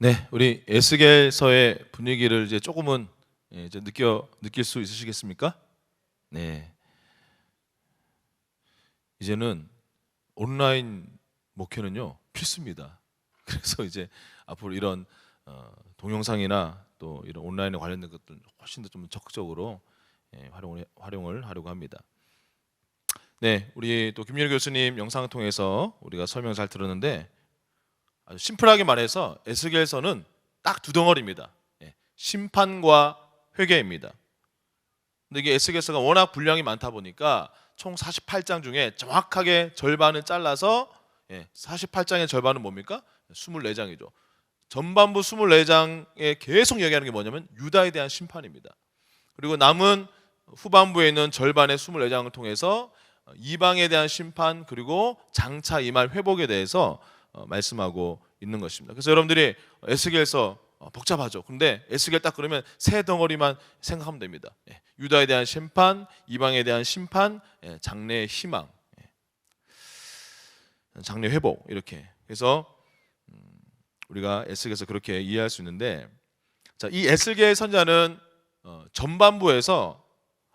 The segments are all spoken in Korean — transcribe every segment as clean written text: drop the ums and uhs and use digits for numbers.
네, 우리 에스겔서의 분위기를 이제 조금은 이제 느낄 수 있으시겠습니까? 네, 이제는 온라인 목회는요 필수입니다. 그래서 이제 앞으로 이런 동영상이나 또 이런 온라인에 관련된 것들 훨씬 더 좀 적극적으로 활용을 하려고 합니다. 네, 우리 또 김윤희 교수님 영상을 통해서 우리가 설명 잘 들었는데 아주 심플하게 말해서 에스겔서는 딱 두 덩어리입니다. 심판과 회개입니다. 근데 이게 에스겔서가 워낙 분량이 많다 보니까 총 48장 중에 정확하게 절반을 잘라서 48장의 절반은 뭡니까? 24장이죠. 전반부 24장에 계속 얘기하는 게 뭐냐면 유다에 대한 심판입니다. 그리고 남은 후반부에 있는 절반의 24장을 통해서 이방에 대한 심판 그리고 장차 임할 회복에 대해서 말씀하고 있는 것입니다. 그래서 여러분들이 에스겔서 복잡하죠. 근데 에스겔 딱 그러면 세 덩어리만 생각하면 됩니다. 유다에 대한 심판, 이방에 대한 심판, 장래의 희망, 장래 회복 이렇게. 그래서 우리가 에스겔서 그렇게 이해할 수 있는데, 자, 이 에스겔 선자는 전반부에서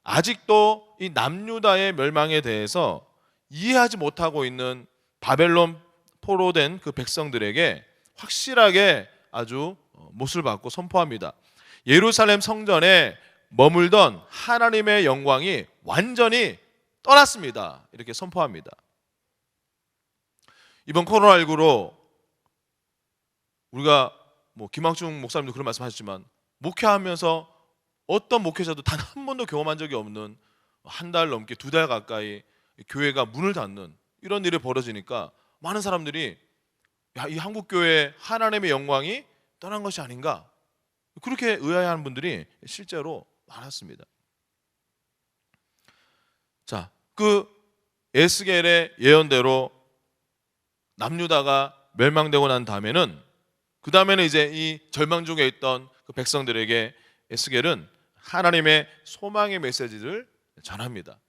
아직도 이 남유다의 멸망에 대해서 이해하지 못하고 있는 바벨론 포로된 그 백성들에게 확실하게 아주 못을 받고 선포합니다. 예루살렘 성전에 머물던 하나님의 영광이 완전히 떠났습니다. 이렇게 선포합니다. 이번 코로나19로 우리가 김학중 목사님도 그런 말씀하셨지만 목회하면서 어떤 목회자도 단 한 번도 경험한 적이 없는 한 달 넘게 2달 가까이 교회가 문을 닫는 이런 일이 벌어지니까 많은 사람들이 이 한국 교회 하나님의 영광이 떠난 것이 아닌가 그렇게 의아해하는 분들이 실제로 많았습니다. 자, 그 에스겔의 예언대로 남유다가 멸망되고 난 다음에는 그 다음에는 이제 이 절망 중에 있던 그 백성들에게 에스겔은 하나님의 소망의 메시지를 전합니다.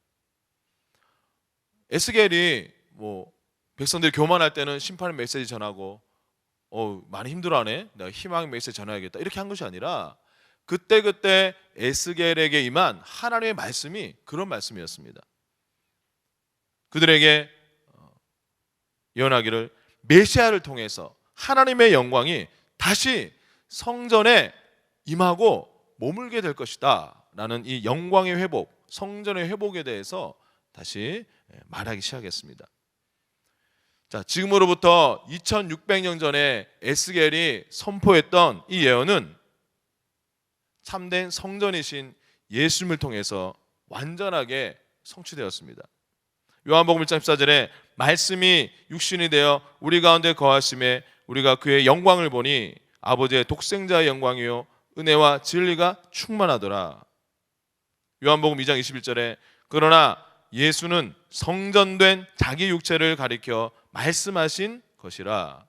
에스겔이 백성들이 교만할 때는 심판의 메시지 전하고 많이 힘들어하네 내가 희망의 메시지 전해야겠다 이렇게 한 것이 아니라 그때 에스겔에게 임한 하나님의 말씀이 그런 말씀이었습니다. 그들에게 예언하기를 메시아를 통해서 하나님의 영광이 다시 성전에 임하고 머물게 될 것이다 라는 이 영광의 회복, 성전의 회복에 대해서 다시 말하기 시작했습니다. 자, 지금으로부터 2600년 전에 에스겔이 선포했던 이 예언은 참된 성전이신 예수님을 통해서 완전하게 성취되었습니다. 요한복음 1장 14절에 말씀이 육신이 되어 우리 가운데 거하심에 우리가 그의 영광을 보니 아버지의 독생자의 영광이요 은혜와 진리가 충만하더라. 요한복음 2장 21절에 그러나 예수는 성전된 자기 육체를 가리켜 말씀하신 것이라.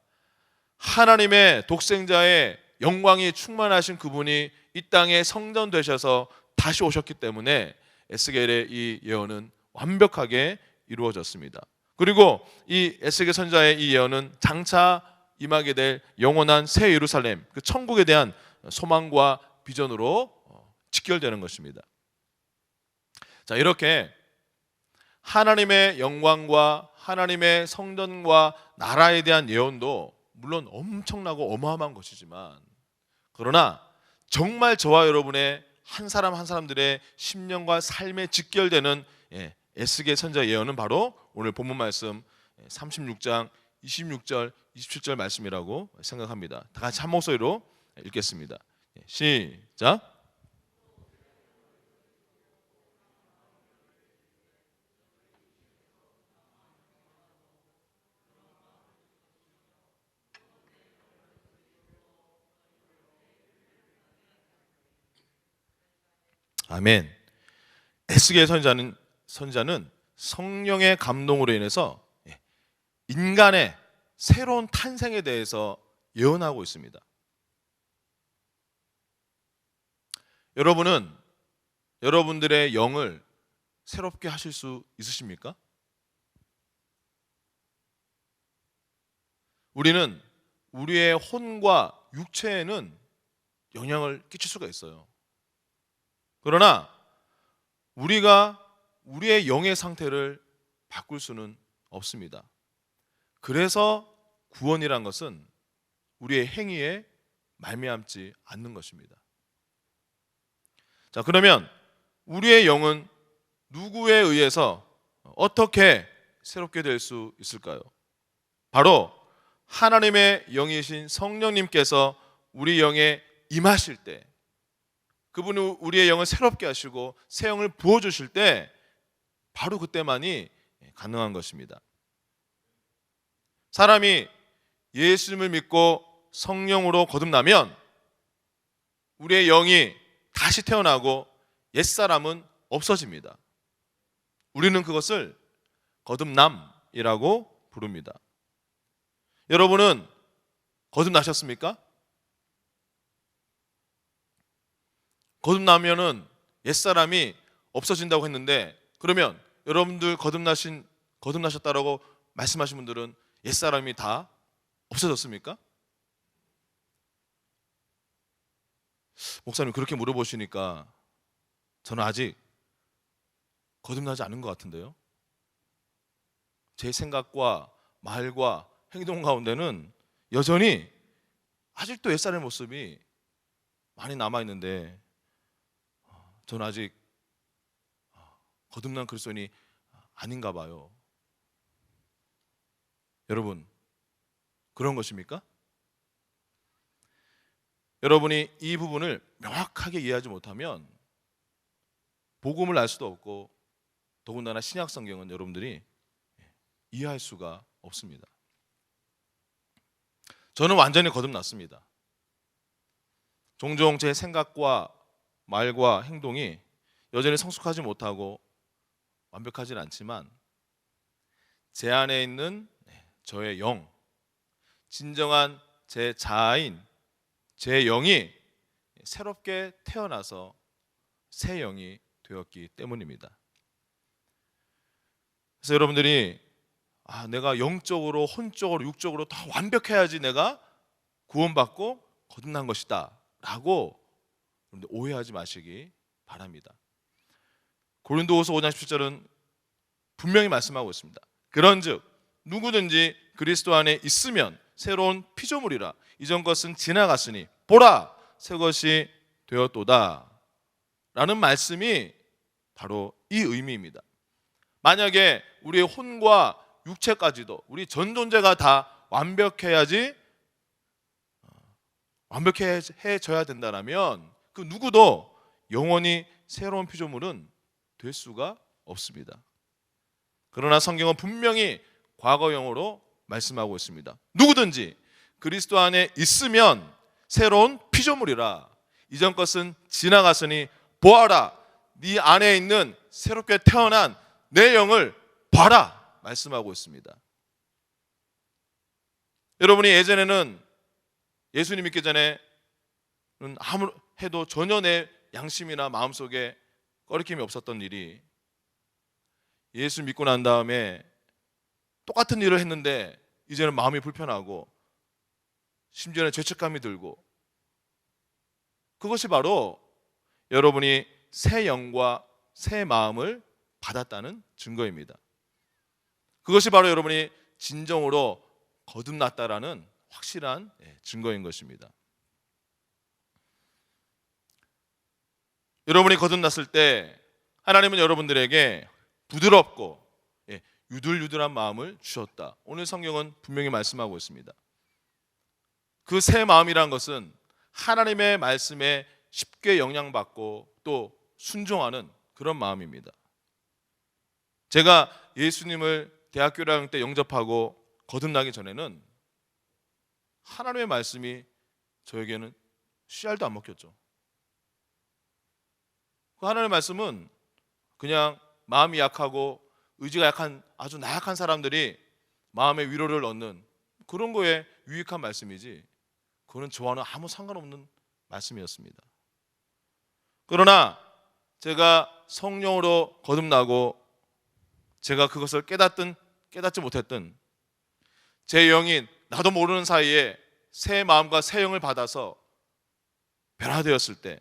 하나님의 독생자의 영광이 충만하신 그분이 이 땅에 성전 되셔서 다시 오셨기 때문에 에스겔의 이 예언은 완벽하게 이루어졌습니다. 그리고 이 에스겔 선자의 이 예언은 장차 임하게 될 영원한 새 예루살렘, 그 천국에 대한 소망과 비전으로 직결되는 것입니다. 자, 이렇게 하나님의 영광과 하나님의 성전과 나라에 대한 예언도 물론 엄청나고 어마어마한 것이지만 그러나 정말 저와 여러분의 한 사람 한 사람들의 심령과 삶에 직결되는 에스겔 선자 예언은 바로 오늘 본문 말씀 36장 26절 27절 말씀이라고 생각합니다. 다 같이 한 목소리로 읽겠습니다. 시작. 아멘. 에스겔 선자는 성령의 감동으로 인해서 인간의 새로운 탄생에 대해서 예언하고 있습니다. 여러분은 여러분들의 영을 새롭게 하실 수 있으십니까? 우리는 우리의 혼과 육체에는 영향을 끼칠 수가 있어요. 그러나 우리가 우리의 영의 상태를 바꿀 수는 없습니다. 그래서 구원이란 것은 우리의 행위에 말미암지 않는 것입니다. 자, 그러면 우리의 영은 누구에 의해서 어떻게 새롭게 될 수 있을까요? 바로 하나님의 영이신 성령님께서 우리 영에 임하실 때, 그분이 우리의 영을 새롭게 하시고 새 영을 부어주실 때, 바로 그때만이 가능한 것입니다. 사람이 예수님을 믿고 성령으로 거듭나면 우리의 영이 다시 태어나고 옛사람은 없어집니다. 우리는 그것을 거듭남이라고 부릅니다. 여러분은 거듭나셨습니까? 거듭나면은 옛사람이 없어진다고 했는데, 그러면 여러분들 거듭나셨다라고 말씀하신 분들은 옛사람이 다 없어졌습니까? 목사님 그렇게 물어보시니까 저는 아직 거듭나지 않은 것 같은데요. 제 생각과 말과 행동 가운데는 여전히 아직도 옛사람의 모습이 많이 남아있는데, 저는 아직 거듭난 그리스도인이 아닌가 봐요. 여러분, 그런 것입니까? 여러분이 이 부분을 명확하게 이해하지 못하면 복음을 알 수도 없고, 더군다나 신약 성경은 여러분들이 이해할 수가 없습니다. 저는 완전히 거듭났습니다. 종종 제 생각과 말과 행동이 여전히 성숙하지 못하고 완벽하진 않지만, 제 안에 있는 저의 영, 진정한 제 자아인 제 영이 새롭게 태어나서 새 영이 되었기 때문입니다. 그래서 여러분들이 내가 영적으로, 혼적으로, 육적으로 더 완벽해야지 내가 구원받고 거듭난 것이다 라고 오해하지 마시기 바랍니다. 고린도후서 5장 17절은 분명히 말씀하고 있습니다. 그런즉 누구든지 그리스도 안에 있으면 새로운 피조물이라, 이전 것은 지나갔으니 보라 새 것이 되었도다 라는 말씀이 바로 이 의미입니다. 만약에 우리의 혼과 육체까지도, 우리 전 존재가 다 완벽해져야 된다면 그 누구도 영원히 새로운 피조물은 될 수가 없습니다. 그러나 성경은 분명히 과거형으로 말씀하고 있습니다. 누구든지 그리스도 안에 있으면 새로운 피조물이라, 이전 것은 지나갔으니 보아라 네 안에 있는 새롭게 태어난 내 영을 봐라 말씀하고 있습니다. 여러분이 예전에는 예수님 믿기 전에는 아무 해도 전혀 내 양심이나 마음속에 꺼리낌이 없었던 일이, 예수 믿고 난 다음에 똑같은 일을 했는데 이제는 마음이 불편하고 심지어는 죄책감이 들고, 그것이 바로 여러분이 새 영과 새 마음을 받았다는 증거입니다. 그것이 바로 여러분이 진정으로 거듭났다라는 확실한 증거인 것입니다. 여러분이 거듭났을 때 하나님은 여러분들에게 부드럽고 유들유들한 마음을 주셨다. 오늘 성경은 분명히 말씀하고 있습니다. 그 새 마음이란 것은 하나님의 말씀에 쉽게 영향받고 또 순종하는 그런 마음입니다. 제가 예수님을 대학교 1학년 때 영접하고 거듭나기 전에는 하나님의 말씀이 저에게는 씨알도 안 먹혔죠. 그 하나님의 말씀은 그냥 마음이 약하고 의지가 약한 아주 나약한 사람들이 마음의 위로를 얻는 그런 거에 유익한 말씀이지, 그거는 저와는 아무 상관없는 말씀이었습니다. 그러나 제가 성령으로 거듭나고 제가 그것을 깨닫지 못했던 제 영이 나도 모르는 사이에 새 마음과 새 영을 받아서 변화되었을 때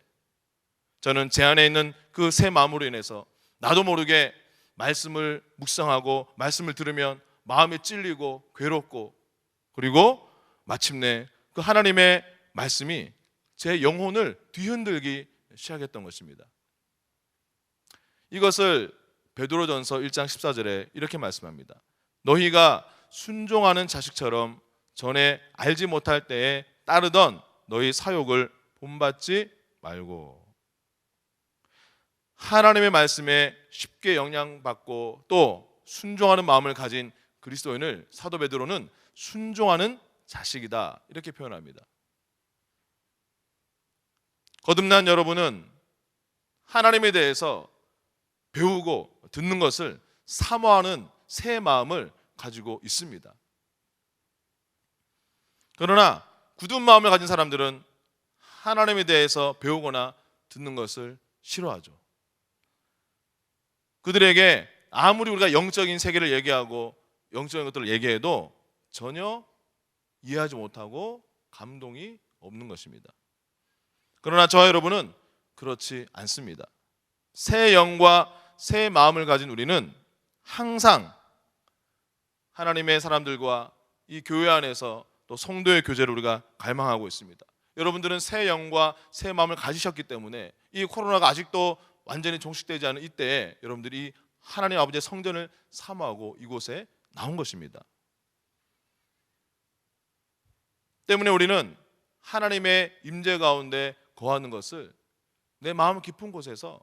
저는 제 안에 있는 그 새 마음으로 인해서 나도 모르게 말씀을 묵상하고 말씀을 들으면 마음이 찔리고 괴롭고, 그리고 마침내 그 하나님의 말씀이 제 영혼을 뒤흔들기 시작했던 것입니다. 이것을 베드로전서 1장 14절에 이렇게 말씀합니다. 너희가 순종하는 자식처럼 전에 알지 못할 때에 따르던 너희 사욕을 본받지 말고. 하나님의 말씀에 쉽게 영향받고 또 순종하는 마음을 가진 그리스도인을 사도 베드로는 순종하는 자식이다, 이렇게 표현합니다. 거듭난 여러분은 하나님에 대해서 배우고 듣는 것을 사모하는 새 마음을 가지고 있습니다. 그러나 굳은 마음을 가진 사람들은 하나님에 대해서 배우거나 듣는 것을 싫어하죠. 그들에게 아무리 우리가 영적인 세계를 얘기하고 영적인 것들을 얘기해도 전혀 이해하지 못하고 감동이 없는 것입니다. 그러나 저와 여러분은 그렇지 않습니다. 새 영과 새 마음을 가진 우리는 항상 하나님의 사람들과 이 교회 안에서 또 성도의 교제를 우리가 갈망하고 있습니다. 여러분들은 새 영과 새 마음을 가지셨기 때문에 이 코로나가 아직도 완전히 종식되지 않은 이때에 여러분들이 하나님 아버지의 성전을 사모하고 이곳에 나온 것입니다. 때문에 우리는 하나님의 임재 가운데 거하는 것을 내 마음 깊은 곳에서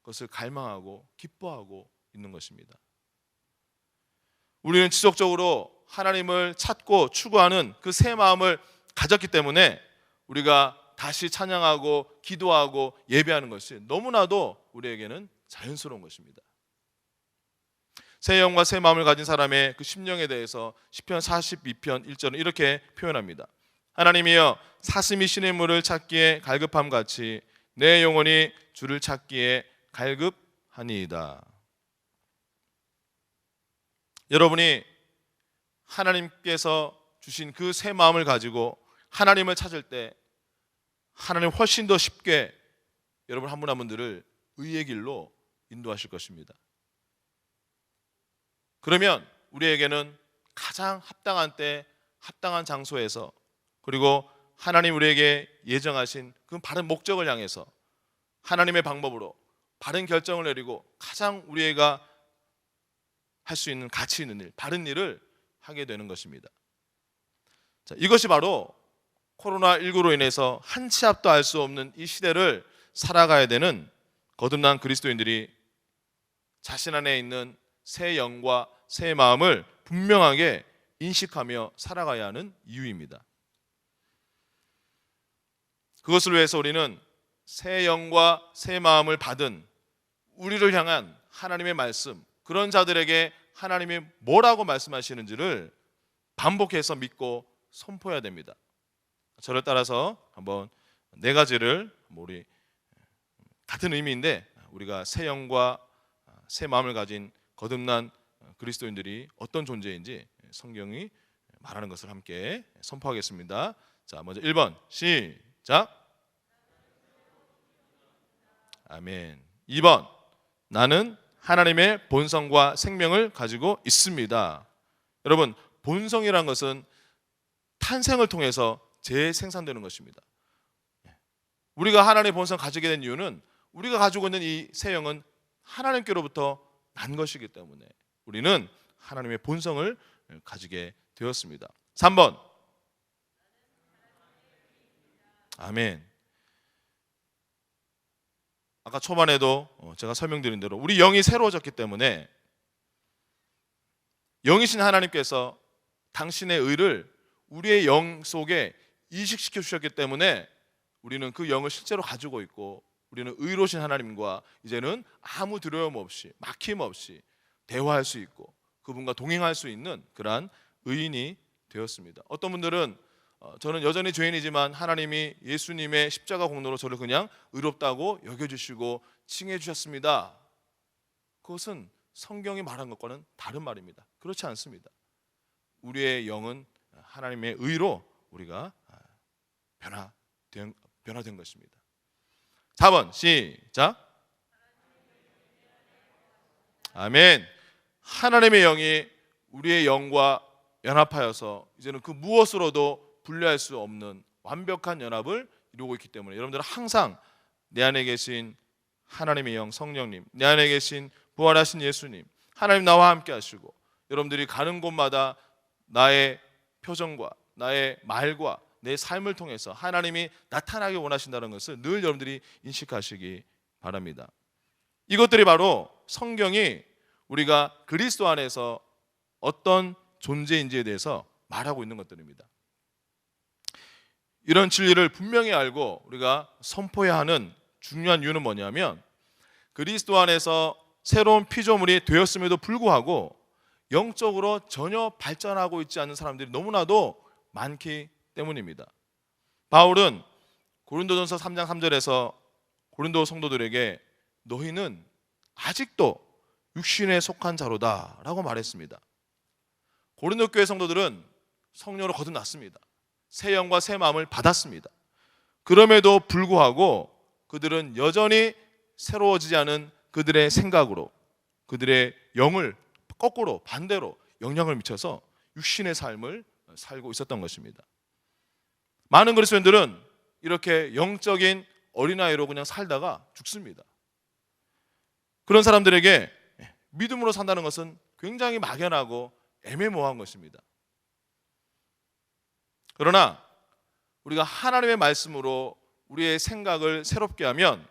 그것을 갈망하고 기뻐하고 있는 것입니다. 우리는 지속적으로 하나님을 찾고 추구하는 그 새 마음을 가졌기 때문에 우리가 다시 찬양하고 기도하고 예배하는 것이 너무나도 우리에게는 자연스러운 것입니다. 새 영과 새 마음을 가진 사람의 그 심령에 대해서 시편 42편 1절은 이렇게 표현합니다. 하나님이여 사슴이 신의 물을 찾기에 갈급함 같이 내 영혼이 주를 찾기에 갈급하니이다. 여러분이 하나님께서 주신 그 새 마음을 가지고 하나님을 찾을 때 하나님 훨씬 더 쉽게 여러분 한 분 한 분들을 의의 길로 인도하실 것입니다. 그러면 우리에게는 가장 합당한 때 합당한 장소에서, 그리고 하나님 우리에게 예정하신 그 바른 목적을 향해서 하나님의 방법으로 바른 결정을 내리고 가장 우리가 할 수 있는 가치 있는 일, 바른 일을 하게 되는 것입니다. 자, 이것이 바로 코로나19로 인해서 한 치 앞도 알 수 없는 이 시대를 살아가야 되는 거듭난 그리스도인들이 자신 안에 있는 새 영과 새 마음을 분명하게 인식하며 살아가야 하는 이유입니다. 그것을 위해서 우리는 새 영과 새 마음을 받은 우리를 향한 하나님의 말씀, 그런 자들에게 하나님이 뭐라고 말씀하시는지를 반복해서 믿고 선포해야 됩니다. 저를 따라서 한번 네 가지를 우리 같은 의미인데 우리가 새 영과 새 마음을 가진 거듭난 그리스도인들이 어떤 존재인지 성경이 말하는 것을 함께 선포하겠습니다. 자, 먼저 1번 시작. 아멘. 2번 나는 하나님의 본성과 생명을 가지고 있습니다. 여러분, 본성이란 것은 탄생을 통해서 재생산되는 것입니다. 우리가 하나님의 본성을 가지게 된 이유는 우리가 가지고 있는 이 새 영은 하나님께로부터 난 것이기 때문에 우리는 하나님의 본성을 가지게 되었습니다. 3번 아멘. 아까 초반에도 제가 설명드린 대로 우리 영이 새로워졌기 때문에 영이신 하나님께서 당신의 의를 우리의 영 속에 이식시켜 주셨기 때문에 우리는 그 영을 실제로 가지고 있고 우리는 의로우신 하나님과 이제는 아무 두려움 없이 막힘 없이 대화할 수 있고 그분과 동행할 수 있는 그러한 의인이 되었습니다. 어떤 분들은 저는 여전히 죄인이지만 하나님이 예수님의 십자가 공로로 저를 그냥 의롭다고 여겨주시고 칭해 주셨습니다. 그것은 성경이 말한 것과는 다른 말입니다. 그렇지 않습니다. 우리의 영은 하나님의 의로 우리가 변화된 것입니다. 4번 시작. 아멘. 하나님의 영이 우리의 영과 연합하여서 이제는 그 무엇으로도 분리할 수 없는 완벽한 연합을 이루고 있기 때문에 여러분들은 항상 내 안에 계신 하나님의 영 성령님, 내 안에 계신 부활하신 예수님, 하나님 나와 함께 하시고 여러분들이 가는 곳마다 나의 표정과 나의 말과 내 삶을 통해서 하나님이 나타나게 원하신다는 것을 늘 여러분들이 인식하시기 바랍니다. 이것들이 바로 성경이 우리가 그리스도 안에서 어떤 존재인지에 대해서 말하고 있는 것들입니다. 이런 진리를 분명히 알고 우리가 선포해야 하는 중요한 이유는 뭐냐면 그리스도 안에서 새로운 피조물이 되었음에도 불구하고 영적으로 전혀 발전하고 있지 않는 사람들이 너무나도 많기 때문입니다. 바울은 고린도전서 3장 3절에서 고린도 성도들에게 너희는 아직도 육신에 속한 자로다 라고 말했습니다. 고린도 교회 성도들은 성령으로 거듭났습니다. 새 영과 새 마음을 받았습니다. 그럼에도 불구하고 그들은 여전히 새로워지지 않은 그들의 생각으로 그들의 영을 거꾸로 반대로 영향을 미쳐서 육신의 삶을 살고 있었던 것입니다. 많은 그리스도인들은 이렇게 영적인 어린아이로 그냥 살다가 죽습니다. 그런 사람들에게 믿음으로 산다는 것은 굉장히 막연하고 애매모호한 것입니다. 그러나 우리가 하나님의 말씀으로 우리의 생각을 새롭게 하면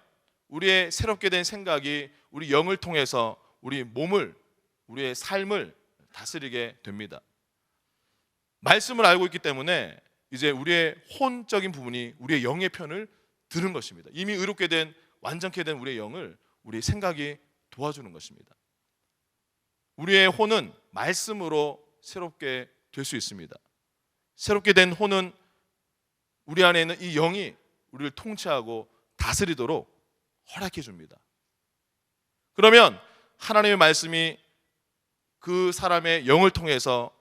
우리의 새롭게 된 생각이 우리 영을 통해서 우리 몸을, 우리의 삶을 다스리게 됩니다. 말씀을 알고 있기 때문에 이제 우리의 혼적인 부분이 우리의 영의 편을 드는 것입니다. 이미 의롭게 된, 완전케 된 우리의 영을 우리의 생각이 도와주는 것입니다. 우리의 혼은 말씀으로 새롭게 될 수 있습니다. 새롭게 된 혼은 우리 안에 있는 이 영이 우리를 통치하고 다스리도록 허락해 줍니다. 그러면 하나님의 말씀이 그 사람의 영을 통해서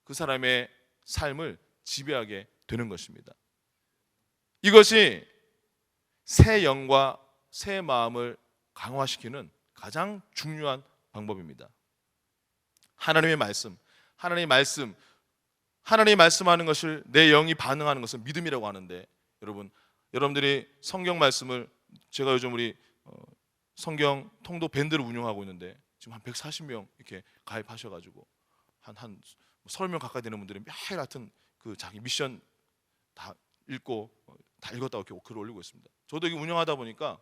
그 사람의 삶을 지배하게 되는 것입니다. 이것이 새 영과 새 마음을 강화시키는 가장 중요한 방법입니다. 하나님의 말씀, 하나님이 말씀하는 것을 내 영이 반응하는 것은 믿음이라고 하는데 여러분들이 성경 말씀을 제가 요즘 우리 성경 통독 밴드를 운영하고 있는데 지금 한 140명 이렇게 가입하셔가지고 한 30명 가까이 되는 분들이 매일 같은 그 자기 미션 다 읽고 다 읽었다고 이렇게 글을 올리고 있습니다. 저도 이게 운영하다 보니까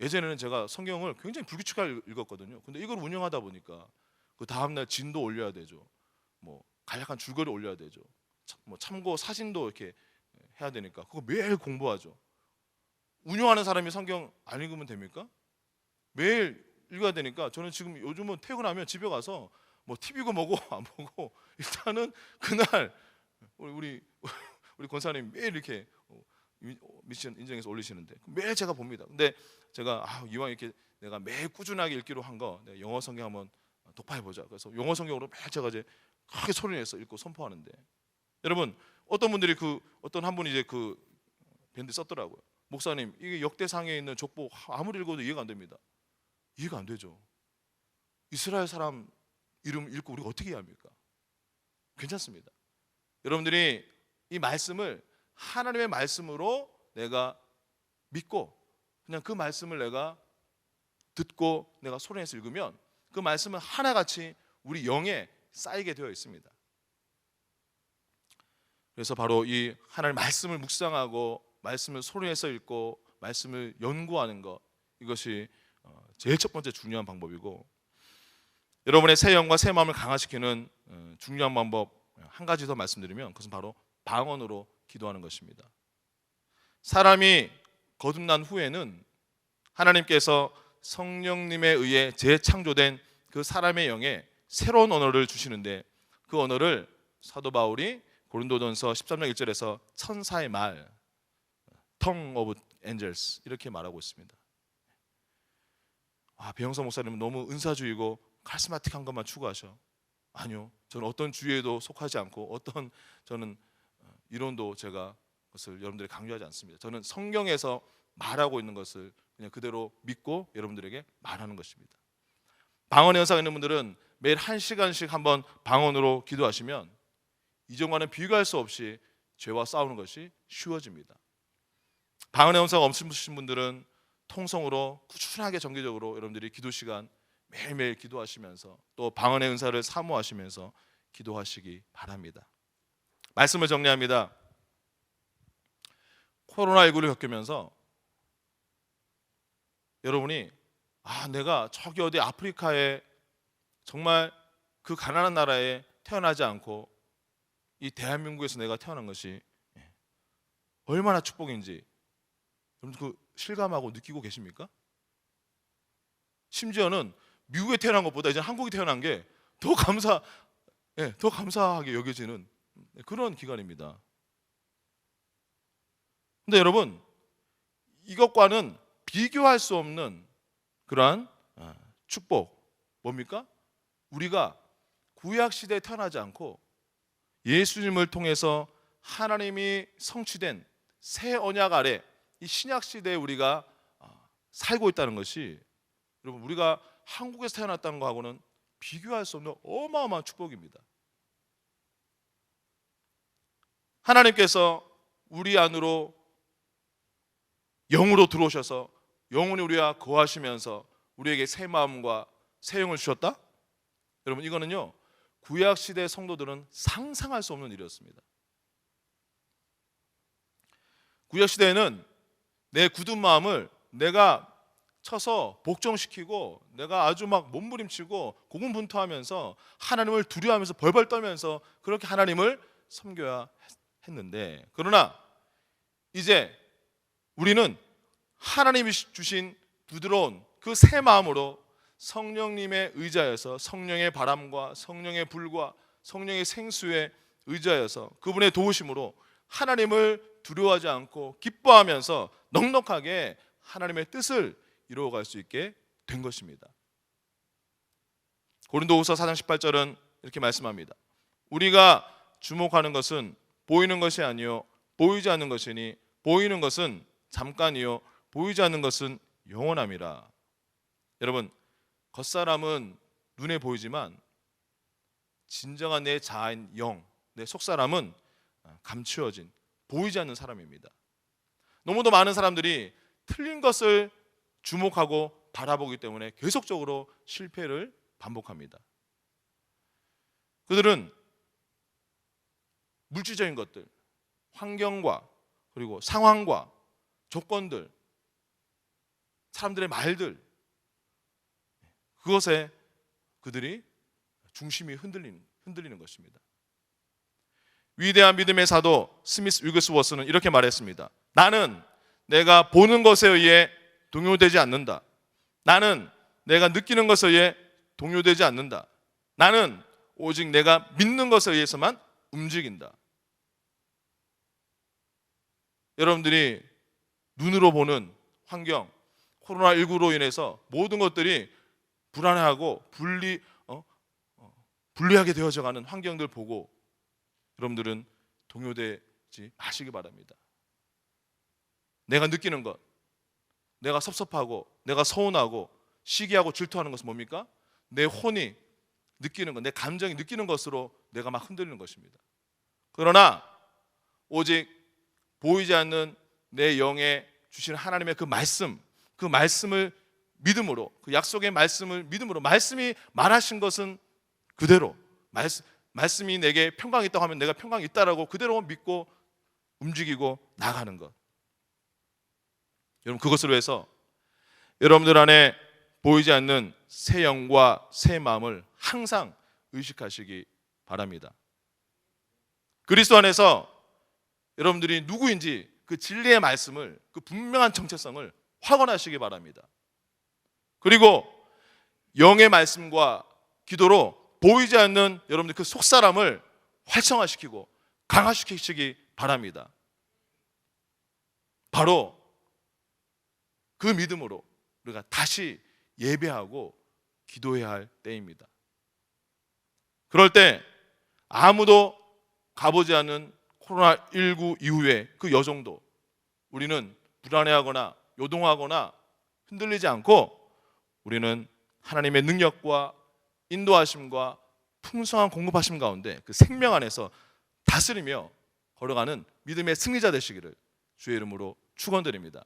예전에는 제가 성경을 굉장히 불규칙하게 읽었거든요. 근데 이걸 운영하다 보니까 그 다음날 진도 올려야 되죠. 뭐 간략한 줄거리 올려야 되죠. 뭐 참고 사진도 이렇게 해야 되니까 그거 매일 공부하죠. 운영하는 사람이 성경 안 읽으면 됩니까? 매일 읽어야 되니까 저는 지금 요즘은 퇴근하면 집에 가서 뭐 TV고 뭐고 안 보고 일단은 그날 우리 권사님 매일 이렇게 미션 인정해서 올리시는데 매일 제가 봅니다. 근데 제가 이왕 이렇게 내가 매일 꾸준하게 읽기로 한 거 영어 성경 한번 독파해 보자. 그래서 영어 성경으로 매일 제가 이제 크게 소리내서 읽고 선포하는데 여러분 어떤 분들이 어떤 한 분이 이제 그 밴드 썼더라고요. 목사님 이게 역대상에 있는 족보 아무리 읽어도 이해가 안 됩니다. 이해가 안 되죠. 이스라엘 사람 이름 읽고 우리가 어떻게 이해합니까? 괜찮습니다. 여러분들이 이 말씀을 하나님의 말씀으로 내가 믿고 그냥 그 말씀을 내가 듣고 내가 소리내서 읽으면 그 말씀은 하나같이 우리 영에 쌓이게 되어 있습니다. 그래서 바로 이 하나님의 말씀을 묵상하고 말씀을 소리내서 읽고 말씀을 연구하는 것 이것이 제일 첫 번째 중요한 방법이고 여러분의 새 영과 새 마음을 강화시키는 중요한 방법 한 가지 더 말씀드리면 그것은 바로 방언으로 기도하는 것입니다. 사람이 거듭난 후에는 하나님께서 성령님에 의해 재창조된 그 사람의 영에 새로운 언어를 주시는데 그 언어를 사도 바울이 고린도전서 13장 1절에서 천사의 말 Tongue of Angels 이렇게 말하고 있습니다. 배영서 목사님은 너무 은사주의고 카리스마틱한 것만 추구하셔. 아니요, 저는 어떤 주의에도 속하지 않고 저는 이론도 제가 그것을 여러분들에게 강조하지 않습니다. 저는 성경에서 말하고 있는 것을 그냥 그대로 믿고 여러분들에게 말하는 것입니다. 방언의 은사가 있는 분들은 매일 1시간씩 한번 방언으로 기도하시면 이전과는 비교할 수 없이 죄와 싸우는 것이 쉬워집니다. 방언의 은사가 없으신 분들은 통성으로 꾸준하게 정기적으로 여러분들이 기도 시간 매일매일 기도하시면서 또 방언의 은사를 사모하시면서 기도하시기 바랍니다. 말씀을 정리합니다. 코로나19를 겪으면서 여러분이 내가 저기 어디 아프리카에 정말 그 가난한 나라에 태어나지 않고 이 대한민국에서 내가 태어난 것이 얼마나 축복인지 여러분 그 실감하고 느끼고 계십니까? 심지어는 미국에 태어난 것보다 이제 한국에 태어난 게 더 감사하게 여겨지는 그런 기간입니다. 근데 여러분 이것과는 비교할 수 없는 그러한 축복 뭡니까? 우리가 구약 시대에 태어나지 않고 예수님을 통해서 하나님이 성취된 새 언약 아래 이 신약 시대에 우리가 살고 있다는 것이 여러분 우리가 한국에서 태어났다는 거하고는 비교할 수 없는 어마어마한 축복입니다. 하나님께서 우리 안으로 영으로 들어오셔서 영원히 우리와 거하시면서 우리에게 새 마음과 새 영을 주셨다? 여러분 이거는요 구약 시대 성도들은 상상할 수 없는 일이었습니다. 구약 시대에는 내 굳은 마음을 내가 쳐서 복종시키고 내가 아주 막 몸부림치고 고군분투하면서 하나님을 두려워하면서 벌벌 떨면서 그렇게 하나님을 섬겨야 했는데, 그러나 이제 우리는 하나님이 주신 부드러운 그 새 마음으로 성령님의 의지하여서 성령의 바람과 성령의 불과 성령의 생수에 의지하여서 그분의 도우심으로 하나님을 두려워하지 않고 기뻐하면서 넉넉하게 하나님의 뜻을 이루어갈 수 있게 된 것입니다. 고린도후서 4장 18절은 이렇게 말씀합니다. 우리가 주목하는 것은 보이는 것이 아니요 보이지 않는 것이니 보이는 것은 잠깐이요 보이지 않는 것은 영원함이라. 여러분 겉사람은 눈에 보이지만 진정한 내 자아인 영, 내 속사람은 감추어진 보이지 않는 사람입니다. 너무도 많은 사람들이 틀린 것을 주목하고 바라보기 때문에 계속적으로 실패를 반복합니다. 그들은 물질적인 것들, 환경과 그리고 상황과 조건들, 사람들의 말들, 그것에 그들이 중심이 흔들리는 것입니다. 위대한 믿음의 사도 스미스 위그스워스는 이렇게 말했습니다. 나는 내가 보는 것에 의해 동요되지 않는다. 나는 내가 느끼는 것에 의해 동요되지 않는다. 나는 오직 내가 믿는 것에 의해서만 움직인다. 여러분들이 눈으로 보는 환경, 코로나19로 인해서 모든 것들이 불안해하고 불리하게 되어져가는 환경들 보고 여러분들은 동요되지 마시기 바랍니다. 내가 느끼는 것, 내가 섭섭하고 내가 서운하고 시기하고 질투하는 것은 뭡니까? 내 혼이 느끼는 것, 내 감정이 느끼는 것으로 내가 막 흔들리는 것입니다. 그러나 오직 보이지 않는 내 영에 주신 하나님의 그 말씀을 믿음으로, 그 약속의 말씀을 믿음으로, 말씀이 말하신 것은 그대로, 말씀이 내게 평강이 있다고 하면 내가 평강이 있다라고 그대로 믿고 움직이고 나가는 것. 여러분 그것으로 해서 여러분들 안에 보이지 않는 새 영과 새 마음을 항상 의식하시기 바랍니다. 그리스도 안에서 여러분들이 누구인지 그 진리의 말씀을, 그 분명한 정체성을 확언하시기 바랍니다. 그리고 영의 말씀과 기도로 보이지 않는 여러분들 그 속사람을 활성화시키고 강화시키시기 바랍니다. 바로 그 믿음으로 우리가 다시 예배하고 기도해야 할 때입니다. 그럴 때 아무도 가보지 않은 코로나19 이후에 그 여정도 우리는 불안해하거나 요동하거나 흔들리지 않고 우리는 하나님의 능력과 인도하심과 풍성한 공급하심 가운데 그 생명 안에서 다스리며 걸어가는 믿음의 승리자 되시기를 주의 이름으로 축원드립니다.